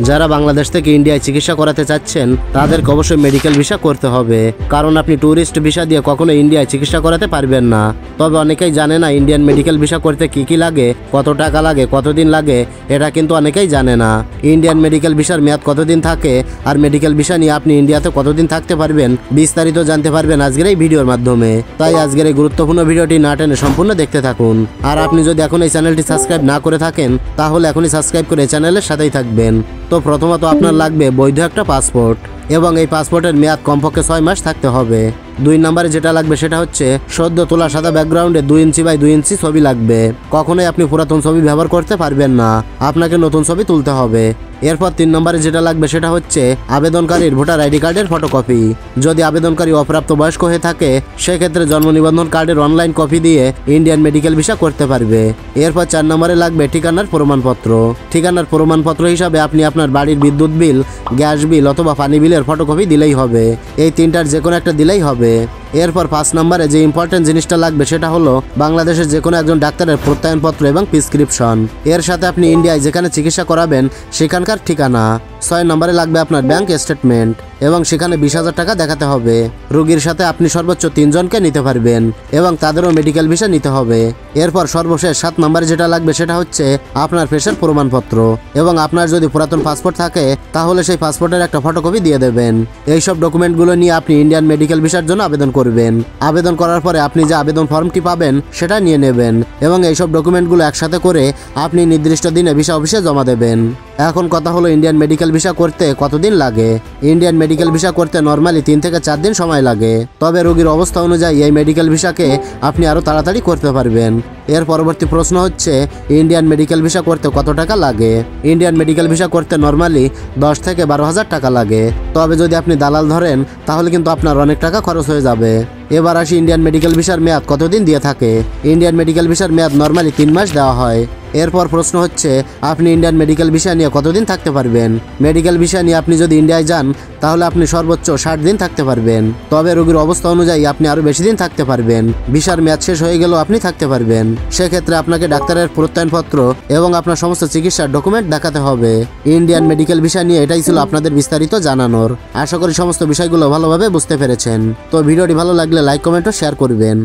যারা বাংলাদেশ থেকে ইন্ডিয়ায় চিকিৎসা করাতে চাচ্ছেন তাদেরকে অবশ্যই মেডিকেল ভিসা করতে হবে, কারণ আপনি ট্যুরিস্ট ভিসা দিয়ে কখনো ইন্ডিয়ায় চিকিৎসা করাতে পারবেন না। তবে অনেকেই জানে না ইন্ডিয়ান মেডিকেল ভিসা করতে কি লাগে, কত টাকা লাগে, কতদিন লাগে, এটা কিন্তু অনেকেই জানে না। ইন্ডিয়ান মেডিকেল ভিসার মেয়াদ কতদিন থাকে আর মেডিকেল ভিসা নিয়ে আপনি ইন্ডিয়াতে কতদিন থাকতে পারবেন বিস্তারিত জানতে পারবেন আজকের এই ভিডিওর মাধ্যমে। তাই আজকের এই গুরুত্বপূর্ণ ভিডিওটি না টেনে সম্পূর্ণ দেখতে থাকুন। আর আপনি যদি এখন এই চ্যানেলটি সাবস্ক্রাইব না করে থাকেন তাহলে এখনই সাবস্ক্রাইব করে চ্যানেলের সাথেই থাকবেন। তো প্রথমত আপনার লাগবে বৈধ একটা পাসপোর্ট, এবং এই পাসপোর্টের মেয়াদ কমপক্ষে 6 মাস থাকতে হবে। 2 নম্বরে যেটা লাগবে সেটা হচ্ছে সদ্য তোলা সাদা ব্যাকগ্রাউন্ডে 2 ইঞ্চি বাই 2 ইঞ্চি ছবি লাগবে। কখনোই আপনি পুরাতন ছবি ব্যবহার করতে পারবেন না, আপনাকে নতুন ছবি তুলতে হবে। এরপর 3 নম্বরে যেটা লাগবে সেটা হচ্ছে আবেদনকারীর ভোটার আইডি কার্ডের ফটোকপি। যদি আবেদনকারী অপ্রাপ্ত বয়স্ক হয়ে থাকে সেক্ষেত্রে জন্ম নিবন্ধন কার্ডের অনলাইন কপি দিয়ে ইন্ডিয়ান মেডিকেল ভিসা করতে পারবে। এরপর 4 নম্বরে লাগবে ঠিকানার প্রমাণপত্র। ঠিকানার প্রমাণপত্র হিসাবে আপনি আপনার বাড়ির বিদ্যুৎ বিল, গ্যাস বিল অথবা পানি বিলের ফটোকপি দিলেই হবে। এই তিনটার যে কোনো একটা দিলেই হবে। এরপর 5 নম্বরে যে ইম্পর্টেন্ট জিনিসটা লাগবে সেটা হলো বাংলাদেশের যে কোনো একজন ডাক্তারের প্রত্যয়নপত্র এবং প্রেসক্রিপশন। এর সাথে আপনি ইন্ডিয়ায় যেখানে চিকিৎসা করাবেন সেখানকার ঠিকানা। 6 নম্বরে লাগবে আপনার ব্যাংক স্টেটমেন্ট, এবং সেখানে 20,000 টাকা দেখাতে হবে। রোগীর সাথে আপনি সর্বোচ্চ 3 জনকে নিতে পারবেন এবং তাদেরও মেডিকেল ভিসা নিতে হবে। এরপর সর্বশেষ 7 নম্বরে যেটা লাগবে সেটা হচ্ছে আপনার ফেসের প্রমাণপত্র, এবং আপনার যদি পুরাতন পাসপোর্ট থাকে তাহলে সেই পাসপোর্টের একটা ফটোকপি দিয়ে দেবেন। এইসব ডকুমেন্টগুলো নিয়ে আপনি ইন্ডিয়ান মেডিকেল ভিসার জন্য আবেদন করবেন। আবেদন করার পরে আপনি যে আবেদন ফর্মটি পাবেন সেটা নিয়ে নেবেন, এবং এইসব ডকুমেন্টগুলো একসাথে করে আপনি নির্দিষ্ট দিনে ভিসা অফিসে জমা দেবেন। এখন কথা হলো ইন্ডিয়ান মেডিকেল ভিসা করতে কতদিন লাগে। ইন্ডিয়ান মেডিকেল ভিসা করতে নরমালি 3 থেকে 4 দিন সময় লাগে, তবে রোগীর অবস্থা অনুযায়ী এই মেডিকেল ভিসাকে আপনি আরও তাড়াতাড়ি করতে পারবেন। এর পরবর্তী প্রশ্ন হচ্ছে ইন্ডিয়ান মেডিকেল ভিসা করতে কত টাকা লাগে। ইন্ডিয়ান মেডিকেল ভিসা করতে নরমালি 10 থেকে 12,000 টাকা লাগে, তবে যদি আপনি দালাল ধরেন তাহলে কিন্তু আপনার অনেক টাকা খরচ হয়ে যাবে। এবার আসি ইন্ডিয়ান মেডিকেল ভিসার মেয়াদ কতদিন দিয়ে থাকে। ইন্ডিয়ান মেডিকেল ভিসার মেয়াদ নরমালি 3 মাস দেওয়া হয়। এরপর প্রশ্ন হচ্ছে আপনি ইন্ডিয়ান মেডিকেল ভিসা নিয়ে কতদিন থাকতে পারবেন। মেডিকেল ভিসা নিয়ে আপনি যদি ইন্ডিয়ায় যান তাহলে আপনি সর্বোচ্চ 60 দিন থাকতে পারবেন, তবে রোগীর অবস্থা অনুযায়ী আপনি আরও বেশি দিন থাকতে পারবেন। ভিসার মেয়াদ শেষ হয়ে গেলেও আপনি থাকতে পারবেন। সেক্ষেত্রে আপনাকে ডাক্তারের প্রত্যয়নপত্র এবং আপনার সমস্ত চিকিৎসার ডকুমেন্ট দেখাতে হবে। ইন্ডিয়ান মেডিকেল ভিসা নিয়ে এটাই ছিল আপনাদের বিস্তারিত জানানোর। আশা করি সমস্ত বিষয়গুলো ভালোভাবে বুঝতে পেরেছেন। তো ভিডিওটি ভালো লাগলে লাইক, কমেন্ট ও শেয়ার করবেন।